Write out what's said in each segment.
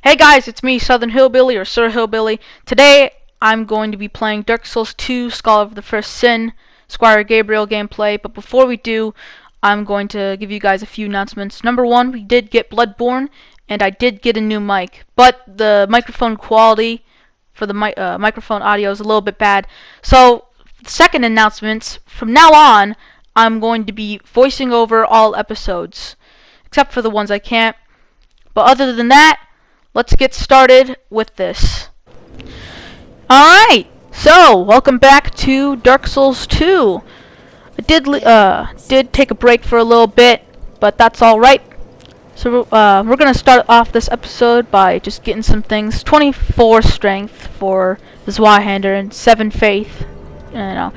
Hey guys, it's me, Suthernhillbilly or Sir Hillbilly. Today I'm going to be playing Dark Souls 2 Scholar of the First Sin Squire Gabriel gameplay, but before we do, I'm going to give you guys a few announcements. Number one, we did get Bloodborne, and I did get a new mic, but the microphone quality for the microphone audio is a little bit bad. So, second announcements, from now on, I'm going to be voicing over all episodes, except for the ones I can't. But other than that, let's get started with this. Alright, so welcome back to Dark Souls 2. I did take a break for a little bit, but that's alright. So we're going to start off this episode by just getting some things. 24 strength for the Zweihander and 7 faith. You know,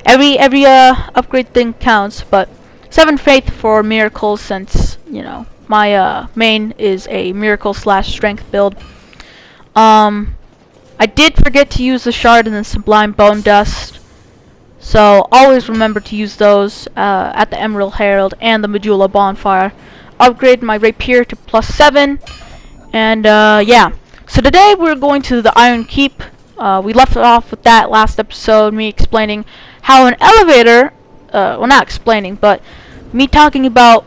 every upgrade thing counts, but 7 faith for miracles since, you know, my main is a miracle / strength build. I did forget to use the shard and the sublime bone dust, so always remember to use those at the Emerald Herald and the Medulla Bonfire. Upgrade my rapier to +7, and yeah. So today we're going to the Iron Keep. We left off with that last episode, me explaining how an elevator, well, not explaining, but me talking about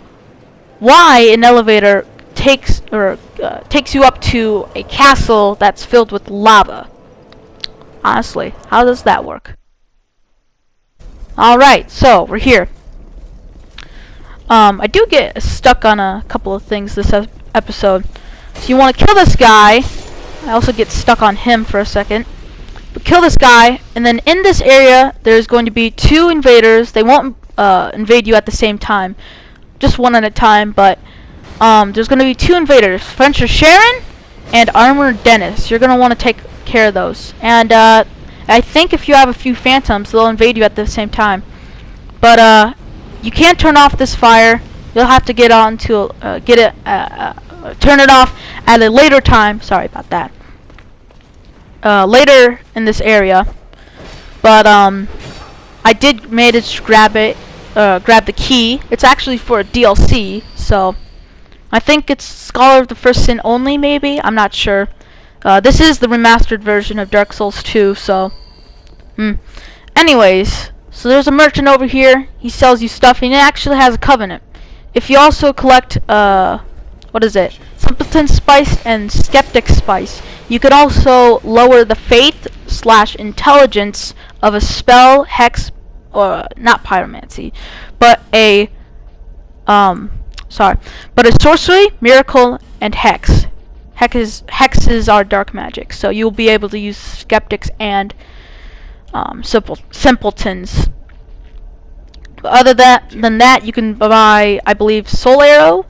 why an elevator takes you up to a castle that's filled with lava. Honestly, how does that work? Alright, so we're here. I do get stuck on a couple of things this episode. So you want to kill this guy. I also get stuck on him for a second. But kill this guy, and then in this area there's going to be 2 invaders. They won't invade you at the same time. Just one at a time, but there's going to be 2 invaders, Frencher Sharon and Armor Dennis. You're going to want to take care of those. And I think if you have a few phantoms, they'll invade you at the same time. But you can't turn off this fire. You'll have to get on to turn it off at a later time. Sorry about that. Later in this area. But I did manage to grab the key. It's actually for a DLC, so I think it's Scholar of the First Sin only, maybe? I'm not sure. This is the remastered version of Dark Souls 2, so anyways, so there's a merchant over here. He sells you stuff, and he actually has a covenant. If you also collect what is it? Simpleton Spice and Skeptic Spice, you can also lower the faith / intelligence of a spell, hex, or not pyromancy, but a sorcery, miracle, and hex. Hexes are dark magic, so you'll be able to use skeptics and simpletons. Other than that, you can buy, I believe, Soul Arrow,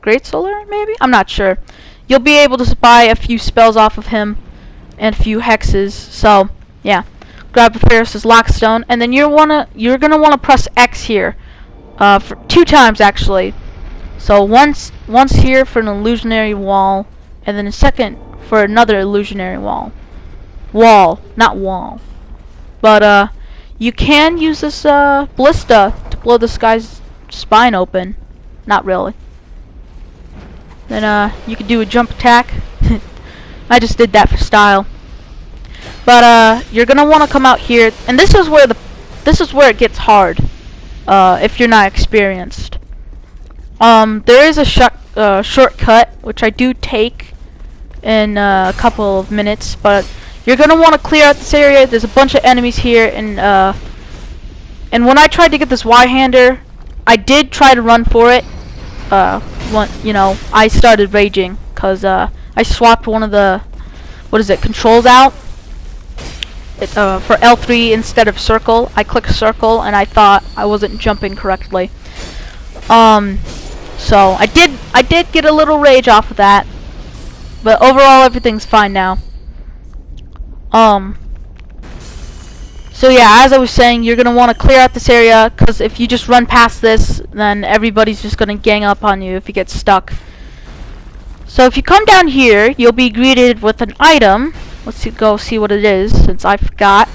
Great Soul Arrow, maybe. I'm not sure. You'll be able to buy a few spells off of him and a few hexes. So yeah. Grab the Ferris's Lockstone, and then you're gonna wanna press X here, for 2 times actually. So once here for an illusionary wall, and then a second for another illusionary wall. Not wall. But you can use this ballista to blow this guy's spine open. Not really. Then you could do a jump attack. I just did that for style. But you're gonna want to come out here, and this is where it gets hard if you're not experienced. There is a shortcut which I do take in a couple of minutes, but you're gonna want to clear out this area. There's a bunch of enemies here, and when I tried to get this Y-hander, I did try to run for it. I started raging because I swapped one of the controls out. For L3 instead of circle. I clicked circle and I thought I wasn't jumping correctly. So I did get a little rage off of that, but overall everything's fine now. So yeah, as I was saying, you're gonna want to clear out this area, because if you just run past this, then everybody's just gonna gang up on you if you get stuck. So if you come down here, you'll be greeted with an item. Let's go see what it is, since I forgot.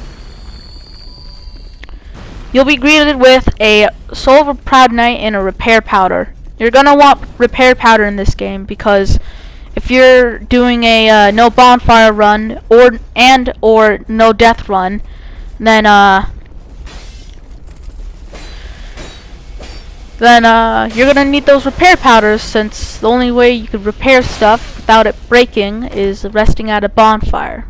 You'll be greeted with a Soul of a Proud Knight and a Repair Powder. You're gonna want Repair Powder in this game, because if you're doing a no bonfire run or no death run, then you're gonna need those repair powders, since the only way you could repair stuff without it breaking is resting at a bonfire.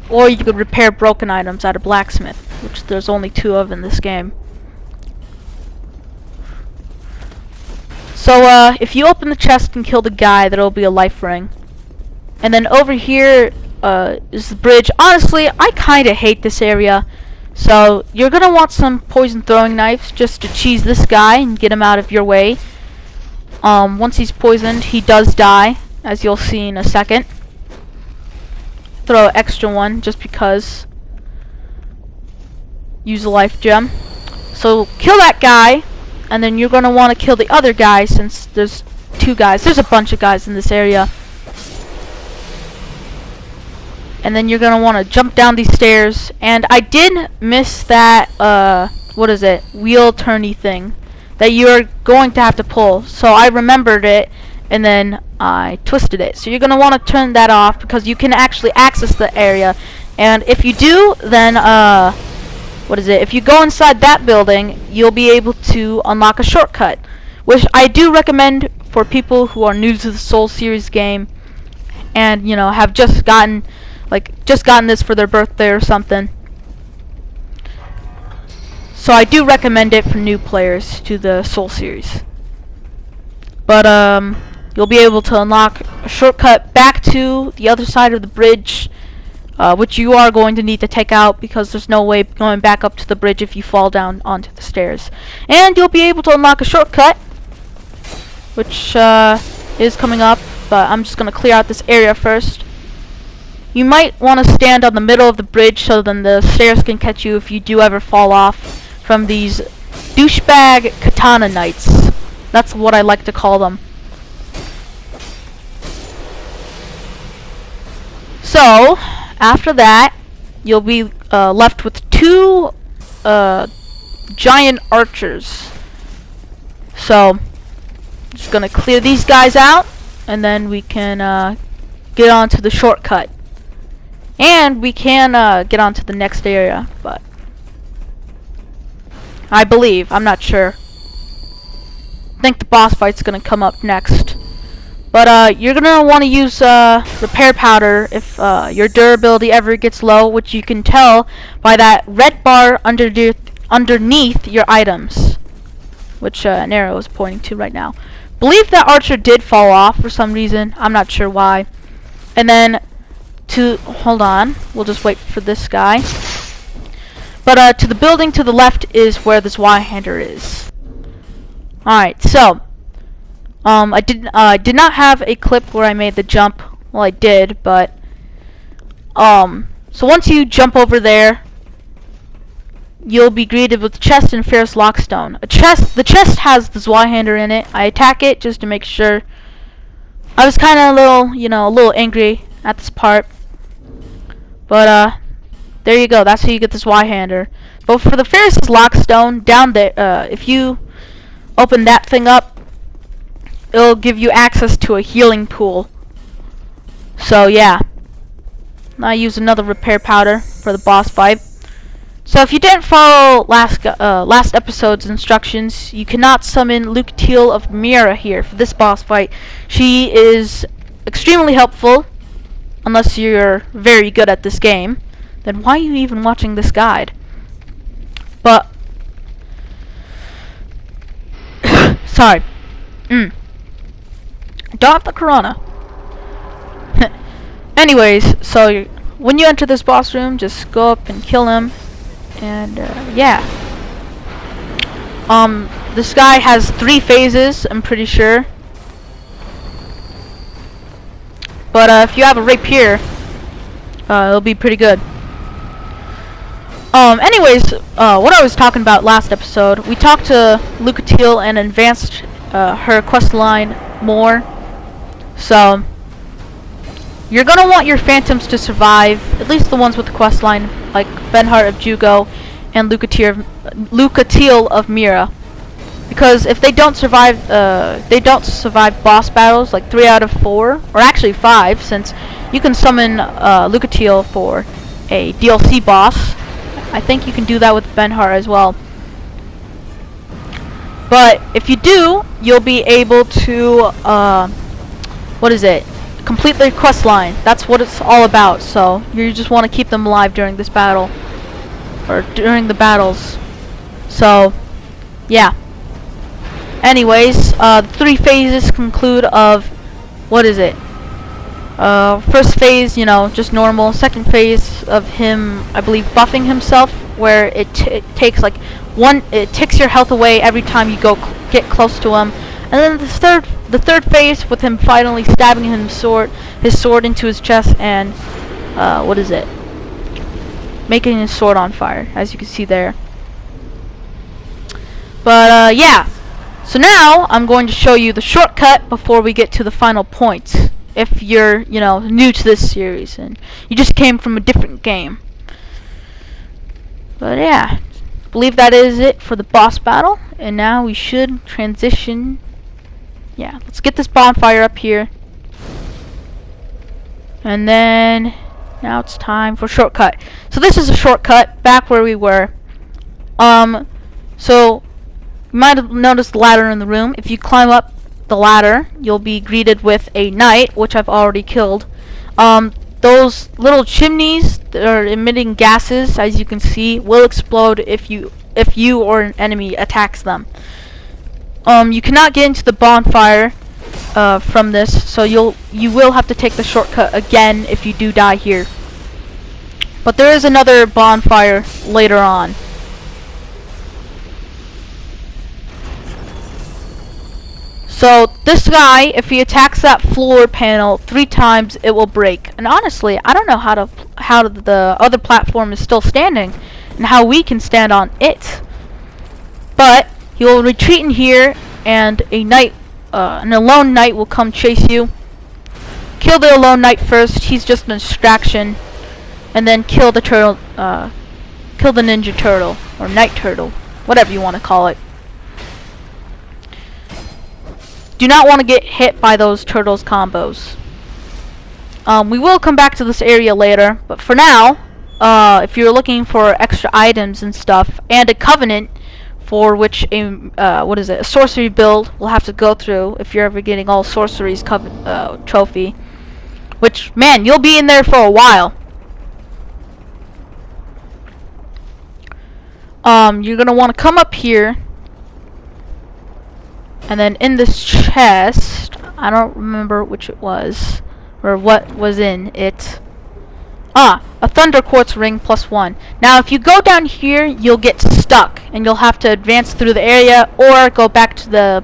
Or you could repair broken items at a blacksmith, which there's only 2 of in this game. So if you open the chest and kill the guy, there'll be a life ring. And then over here is the bridge. Honestly, I kinda hate this area. So you're gonna want some poison throwing knives just to cheese this guy and get him out of your way. Once he's poisoned, he does die, as you'll see in a second. Throw an extra one just because. Use a life gem. So kill that guy, and then you're gonna want to kill the other guy, since there's 2 guys. There's a bunch of guys in this area. And then you're gonna want to jump down these stairs. And I did miss that what is it, wheel turny thing that you're going to have to pull. So I remembered it, and then I twisted it. So you're gonna want to turn that off, because you can actually access the area. And if you do, then what is it, if you go inside that building, you'll be able to unlock a shortcut, which I do recommend for people who are new to the Soul series game and, you know, have just gotten this for their birthday or something. So I do recommend it for new players to the Soul series. But you'll be able to unlock a shortcut back to the other side of the bridge, which you are going to need to take out, because there's no way going back up to the bridge if you fall down onto the stairs. And you'll be able to unlock a shortcut, which is coming up, but I'm just going to clear out this area first. You might want to stand on the middle of the bridge, so then the stairs can catch you if you do ever fall off from these douchebag katana knights. That's what I like to call them. So after that, you'll be left with 2 giant archers. So just gonna clear these guys out, and then we can get onto the shortcut. And we can get onto the next area, but I believe, I'm not sure. I think the boss fight's gonna come up next. But you're gonna want to use repair powder if your durability ever gets low, which you can tell by that red bar underneath your items, which an arrow is pointing to right now. Believe that archer did fall off for some reason. I'm not sure why. And then hold on, we'll just wait for this guy. But to the building to the left is where this Y-hander is. Alright, so I did not have a clip where I made the jump. Well, I did, but so once you jump over there, you'll be greeted with a chest and ferrous lockstone. The chest has the Y-hander in it. I attack it just to make sure. I was kind of a little angry at this part, but there you go. That's how you get this Y-hander. But for the ferrous lockstone down there, if you open that thing up, it'll give you access to a healing pool. So yeah, I use another repair powder for the boss fight. So if you didn't follow last episode's instructions, you cannot summon Lucatiel of Mira here for this boss fight. She is extremely helpful, unless you're very good at this game. Then why are you even watching this guide? But sorry. Don't have the corona. Anyways, so when you enter this boss room, just go up and kill him. And yeah. This guy has 3 phases, I'm pretty sure. But if you have a rapier, it'll be pretty good. Anyways, what I was talking about last episode, we talked to Lucatiel and advanced her quest line more. So you're gonna want your phantoms to survive, at least the ones with the quest line, like Benhart of Jugo and Lucatiel of Mira. because if they don't survive boss battles, like 3 out of 4, or actually 5, since you can summon Lucatiel for a DLC boss. I think you can do that with Benhar as well. But if you do, you'll be able to complete their quest line. That's what it's all about. So you just want to keep them alive during this battle, or during the battles. So yeah. Anyways, the 3 phases conclude of first phase, just normal. Second phase of him, I believe, buffing himself, where it takes like it takes your health away every time you get close to him. And then the third phase with him finally stabbing his sword into his chest and making his sword on fire, as you can see there. But yeah. So now I'm going to show you the shortcut before we get to the final points. If you're, new to this series and you just came from a different game. But yeah, I believe that is it for the boss battle. And now we should transition. Yeah, let's get this bonfire up here. And then now it's time for shortcut. So this is a shortcut back where we were. So you might have noticed the ladder in the room. If you climb up the ladder, you'll be greeted with a knight, which I've already killed. Those little chimneys that are emitting gases, as you can see, will explode if you or an enemy attacks them. You cannot get into the bonfire from this, so you will have to take the shortcut again if you do die here. But there is another bonfire later on. So this guy, if he attacks that floor panel 3 times, it will break. And honestly, I don't know how the other platform is still standing and how we can stand on it. But he will retreat in here, and an alone knight will come chase you. Kill the alone knight first. He's just a distraction, and then kill the turtle. Kill the ninja turtle or knight turtle, whatever you want to call it. Do not want to get hit by those turtles combos. We will come back to this area later, but for now, if you're looking for extra items and stuff, and a covenant for which a sorcery build will have to go through if you're ever getting all sorceries trophy, which, man, you'll be in there for a while. You're gonna want to come up here. And then in this chest, I don't remember which it was, or what was in it. A thunder quartz ring +1. Now if you go down here, you'll get stuck, and you'll have to advance through the area, or go back to the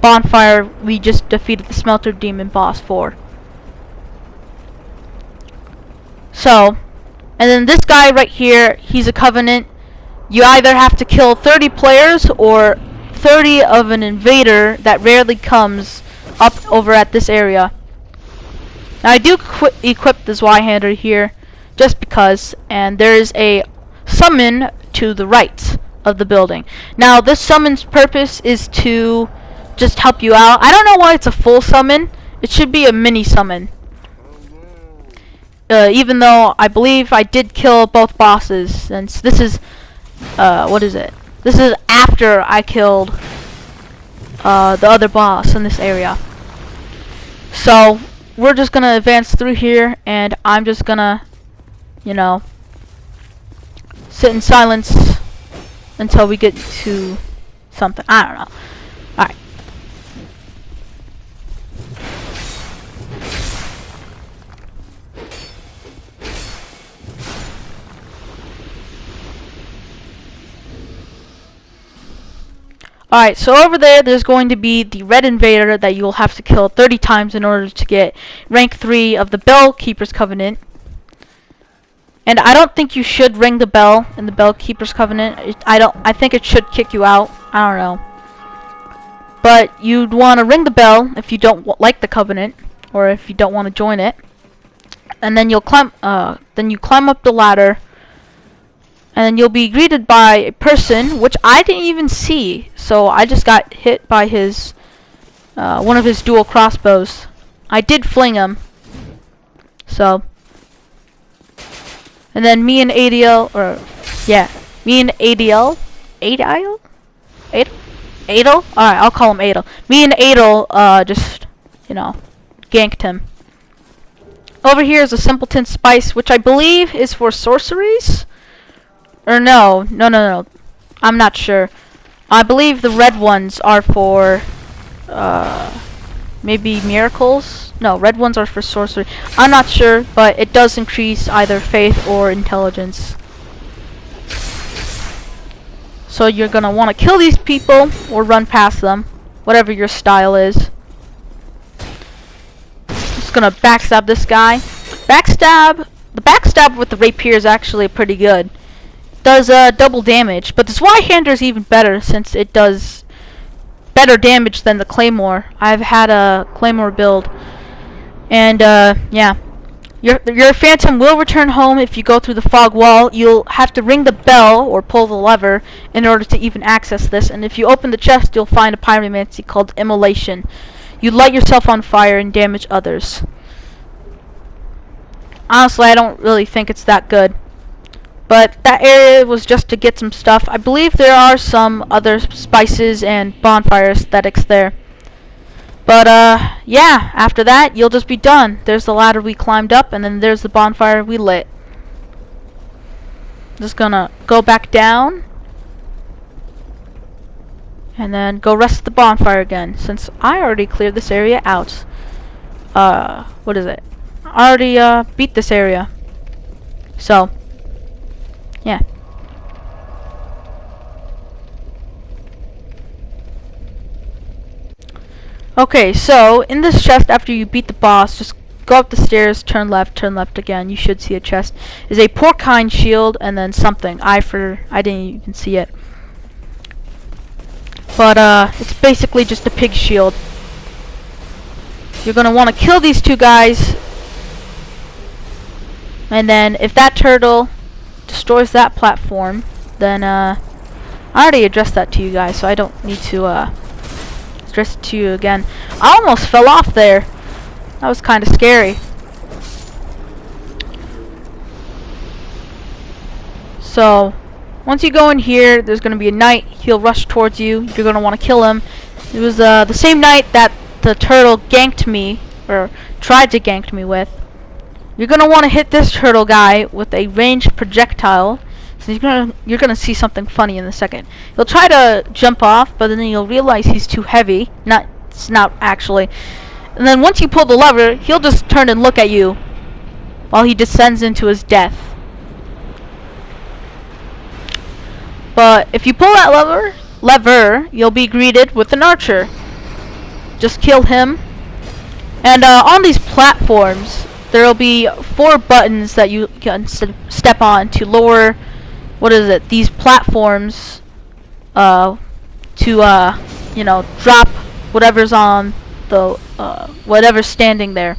bonfire we just defeated the smelter demon boss for. So, and then this guy right here, he's a covenant. You either have to kill 30 players, or 30 of an invader that rarely comes up over at this area. Now I do equip the Zweihander here just because, and there is a summon to the right of the building. Now this summon's purpose is to just help you out. I don't know why it's a full summon. It should be a mini summon. Even though I believe I did kill both bosses, since this is this is after I killed the other boss in this area. So we're just gonna advance through here, and I'm just gonna, sit in silence until we get to something. I don't know. Alright. Alright, so over there's going to be the red invader that you'll have to kill 30 times in order to get rank 3 of the Bellkeeper's Covenant. And I don't think you should ring the bell in the Bellkeeper's Covenant. I think it should kick you out. I don't know. But you'd want to ring the bell if you don't like the Covenant, or if you don't want to join it. And then you climb up the ladder And then you'll be greeted by a person, which I didn't even see. So I just got hit by his one of his dual crossbows. I did fling him. So, and then me and ADL, me and ADL, Adel? Alright, I'll call him Adel. Me and Adel, just, ganked him. Over here is a simpleton spice, which I believe is for sorceries? Or no. I'm not sure. I believe the red ones are for, maybe miracles? No, red ones are for sorcery. I'm not sure, but it does increase either faith or intelligence. So you're gonna want to kill these people or run past them, whatever your style is. Just gonna backstab this guy. The backstab with the rapier is actually pretty good. Does double damage, but the Zweihander is even better since it does better damage than the claymore. I've had a claymore build, and yeah. Your phantom will return home if you go through the fog wall. You'll have to ring the bell or pull the lever in order to even access this. And if you open the chest, you'll find a pyromancy called immolation. You light yourself on fire and damage others. Honestly, I don't really think it's that good. But that area was just to get some stuff. I believe there are some other spices and bonfire aesthetics there. But, yeah, after that, you'll just be done. There's the ladder we climbed up, and then there's the bonfire we lit. Just gonna go back down, and then go rest at the bonfire again, since I already cleared this area out. What is it? I already, beat this area. So, yeah. Okay, so in this chest, after you beat the boss, just go up the stairs, turn left again. You should see a chest. Is a porcine shield and then something. I didn't even see it. But it's basically just a pig shield. You're gonna want to kill these two guys, and then if that turtle destroys that platform, then I already addressed that to you guys, so I don't need to address it to you again. I almost fell off there. That was kind of scary. So once you go in here, there's going to be a knight. He'll rush towards you. You're going to want to kill him. It was the same knight that the turtle ganked me, or tried to gank me with. You're going to want to hit this turtle guy with a ranged projectile. So you're gonna see something funny in a second. He'll try to jump off, but then you'll realize he's too heavy. It's not actually. And then once you pull the lever, he'll just turn and look at you while he descends into his death. But if you pull that lever, you'll be greeted with an archer. Just kill him. And on these platforms, there'll be 4 buttons that you can step on to lower, these platforms, to drop whatever's on the whatever's standing there.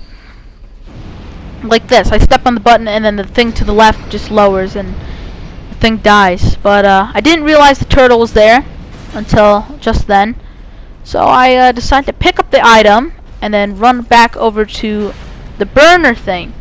Like this. I step on the button and then the thing to the left just lowers and the thing dies. But I didn't realize the turtle was there until just then. So I decided to pick up the item and then run back over to the burner thing.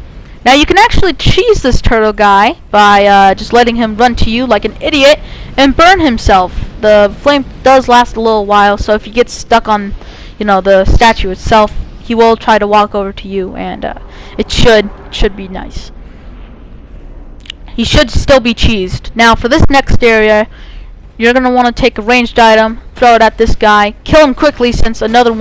Now you can actually cheese this turtle guy by just letting him run to you like an idiot and burn himself. The flame does last a little while, so if you get stuck on, the statue itself, he will try to walk over to you, and it should be nice. He should still be cheesed. Now for this next area, you're gonna want to take a ranged item, throw it at this guy, kill him quickly since another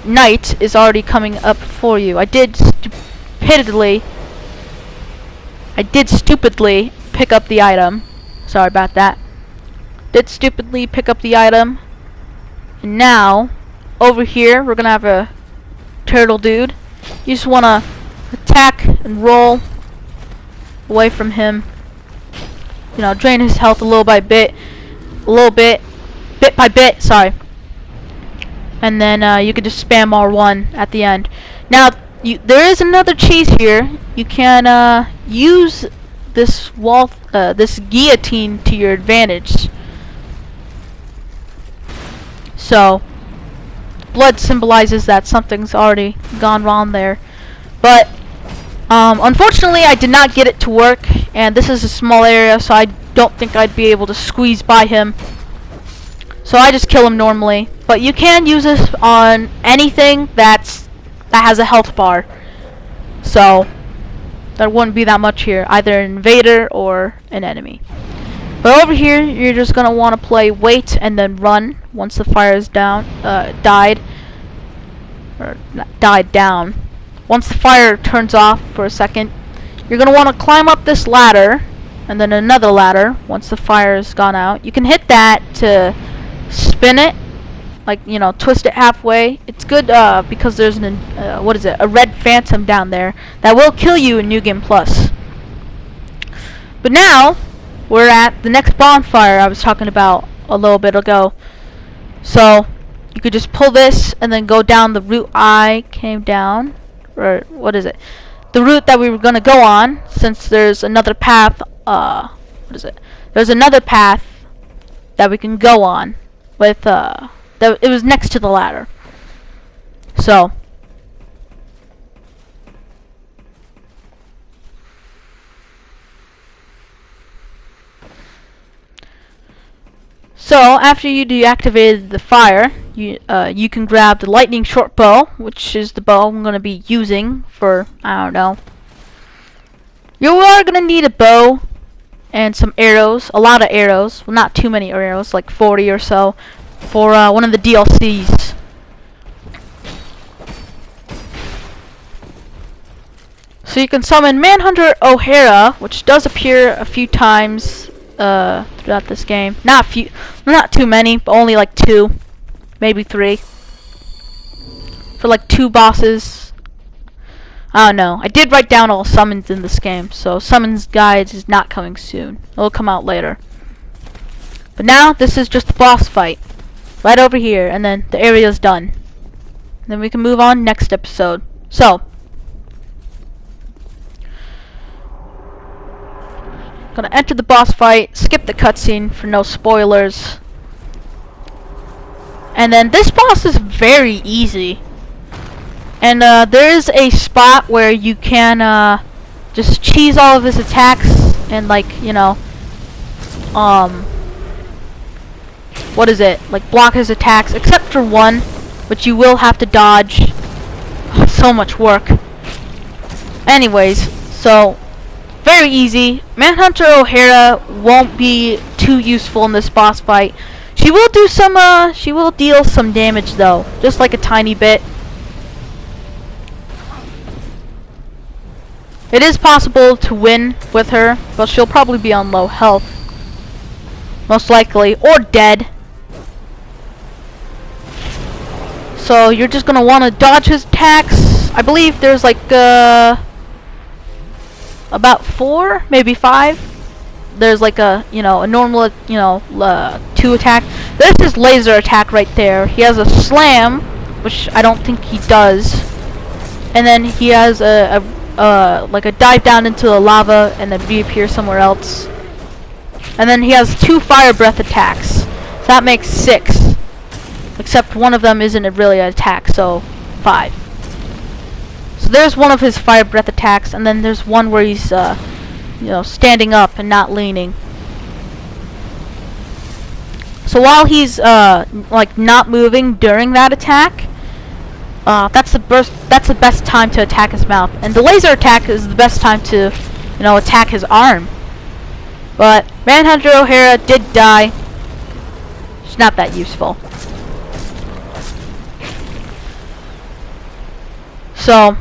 knight is already coming up for you. I did stupidly pick up the item. Sorry about that. Did stupidly pick up the item. And now, over here, we're gonna have a turtle dude. You just wanna attack and roll away from him. Drain his health a little by bit by bit, sorry. And then you can just spam R1 at the end. Now, there is another cheese here. You can use this wall, this guillotine to your advantage. So, blood symbolizes that something's already gone wrong there. But, unfortunately, I did not get it to work, and this is a small area, so I don't think I'd be able to squeeze by him. So I just kill him normally. But you can use this on anything that has a health bar. So there wouldn't be that much here, either an invader or an enemy. But over here, you're just gonna want to play wait and then run once the fire is down, died down. Once the fire turns off for a second, you're gonna want to climb up this ladder and then another ladder once the fire has gone out. You can hit that to spin it, like, you know, twist it halfway. It's good because there's a red phantom down there that will kill you in New Game Plus. But now we're at the next bonfire I was talking about a little bit ago. So you could just pull this and then go down the route I came down, or the route that we were gonna go on, since there's another path. There's another path that we can go on with it was next to the ladder. So after you deactivated the fire, you can grab the lightning short bow, which is the bow I'm going to be using for, I don't know. You are going to need a bow and some arrows, a lot of arrows. Well, not too many arrows, like 40 or so, for one of the DLCs. So you can summon Manhunter O'Hara, which does appear a few times throughout this game. Not too many, but only like 2, maybe 3. For like 2 bosses. I don't know. I did write down all summons in this game, so summons guides is not coming soon. It'll come out later. But now this is just the boss fight, right over here, and then the area's done. And then we can move on next episode. So, gonna enter the boss fight, skip the cutscene for no spoilers. And then this boss is very easy. And there is a spot where you can just cheese all of his attacks and, like, you know, like block his attacks, except for one, which you will have to dodge. So much work. Anyways, so very easy. Manhunter O'Hara won't be too useful in this boss fight. She will do some she will deal some damage though, just like a tiny bit. It is possible to win with her, but she'll probably be on low health. Most likely, or dead. So you're just gonna want to dodge his attacks. I believe there's like about 4, maybe 5. There's like a normal 2 attack. There's his laser attack right there. He has a slam, which I don't think he does, and then he has like a dive down into the lava and then reappear somewhere else. And then he has 2 fire breath attacks. So that makes 6. Except one of them isn't really an attack, so 5. So there's one of his fire breath attacks, and then there's one where he's standing up and not leaning. So while he's like not moving during that attack, that's the best time to attack his mouth. And the laser attack is the best time to, attack his arm. But Manhunter O'Hara did die. She's not that useful. So,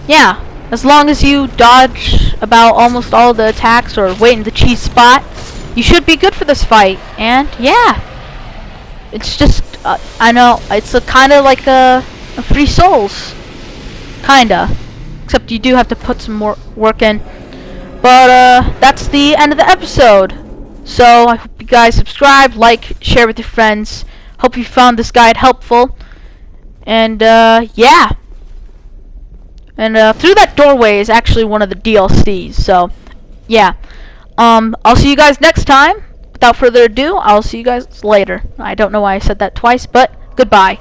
yeah, as long as you dodge about almost all the attacks or wait in the cheese spot, you should be good for this fight. And yeah, it's just I know it's a kind of like a free souls, kinda, except you do have to put some more work in. But that's the end of the episode. So I hope you guys subscribe, like, share with your friends. Hope you found this guide helpful. And yeah. And through that doorway is actually one of the DLCs. So yeah. I'll see you guys next time. Without further ado, I'll see you guys later. I don't know why I said that twice, but goodbye.